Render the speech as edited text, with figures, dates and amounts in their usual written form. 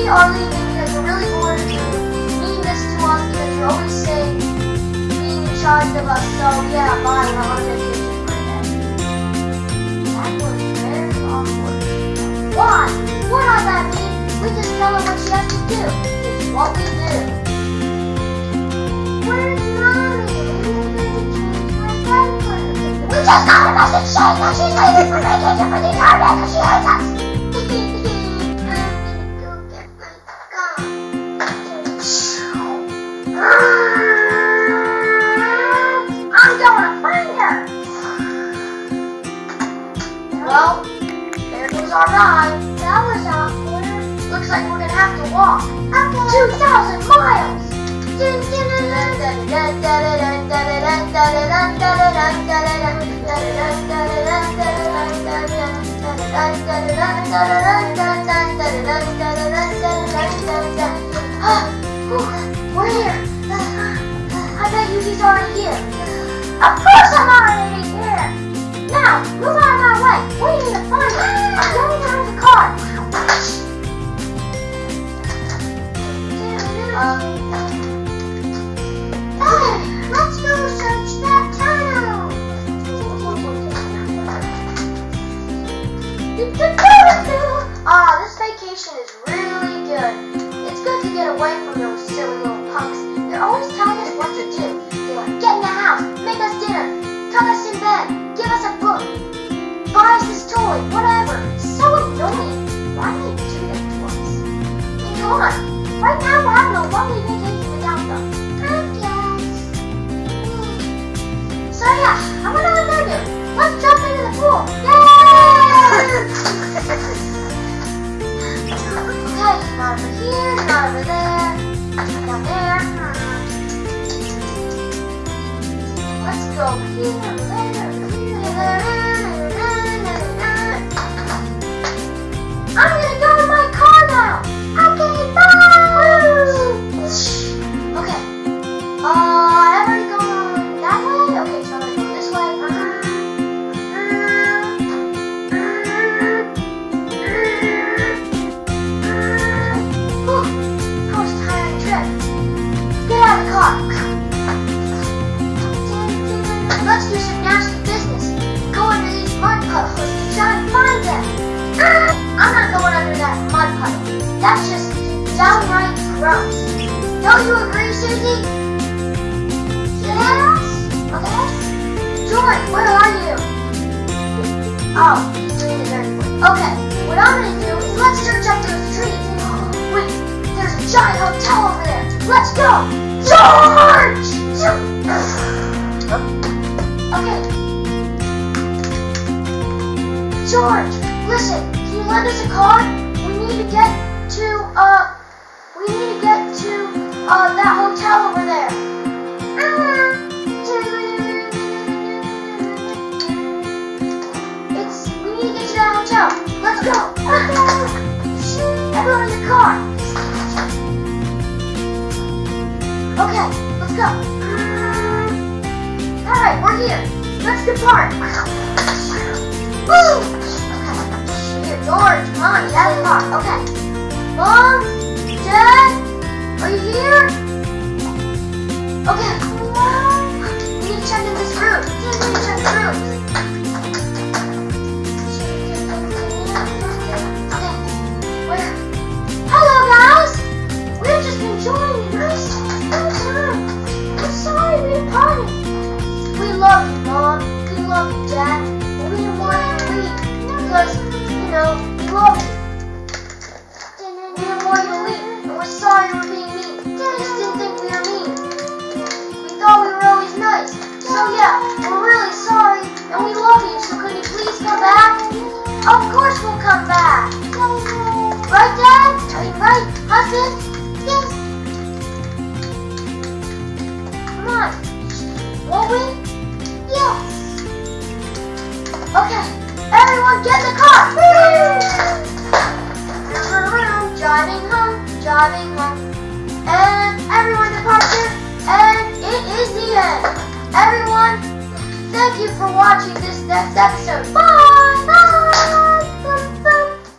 are leaving because we're really bored of you mean this to us because you're always saying being in charge of us. So yeah, bye. We're on vacation for a day. That was very awkward. Why? What does that mean? We just tell her what she has to do. It's what we do. Where's Mommy? We just got a message saying that she's leaving for vacation for the entire day because she hates us. I'm going to find her. Well, there goes our ride. That was awkward. Looks like we're going to have to walk. Okay. 2,000 miles. We're here. I bet Yuki's already here. Of course I'm already here. Now, move out of my way. We need to find her. I'm going down the car. Hey, let's go search that tunnel. This vacation is really good. It's good to get away from those silly little punks. They're always telling us what to do. They're like, get in the house, make us dinner, tuck us in bed, give us a book, buy us this toy, whatever. It's so annoying. Why do they do that to us? I mean, come on. Right now we're having a lovely vacation without them. I guess. So yeah, I'm gonna let them do. Let's jump into the pool. Yay! Okay, not over here, not over there, down there. Let's go over here, over there, over there. I'm gonna go in my car now. Okay, bye. Okay. Everybody going that way? Okay, so I'm gonna go this way. That was a tiring trip. Get out of the car. Let's do some nasty business. Go under these mud puddles and try and find them. I'm not going under that mud puddle. That's just downright gross. Don't you agree, Susie? Yes? Okay. George, where are you? Oh, he's doing the dirty work. Okay, what I'm going to do is let's search up those trees. Wait, there's a giant hotel over there. Let's go! George! Okay. George, listen, can you lend us a car? We need to get to that hotel over there. We need to get to that hotel. Let's go. Everyone in the car. Okay, let's go. Alright, we're here. Let's depart. Woo! Here, George, come on, get out of the car. Okay. Mom? Dad? Are you here? Okay. We need to check in this room. We need to check the room. Okay. Where? Hello, guys! We're just enjoying a nice time. I'm sorry we departed. We love you, Mom. We love you, Dad. But we didn't want you to leave because, we love you. We didn't want you to leave, and we're sorry we were being mean. We just didn't think we were mean. We thought we were always nice. So yeah, we're really sorry, and we love you, so could you please come back? Of course we'll come back. Right, Dad? I mean, right, husband? Yes. Come on. Won't we? Yes. Okay, everyone get in the car. Driving home. And everyone departure. And it is the end. Everyone, thank you for watching this next episode. Bye! Bye!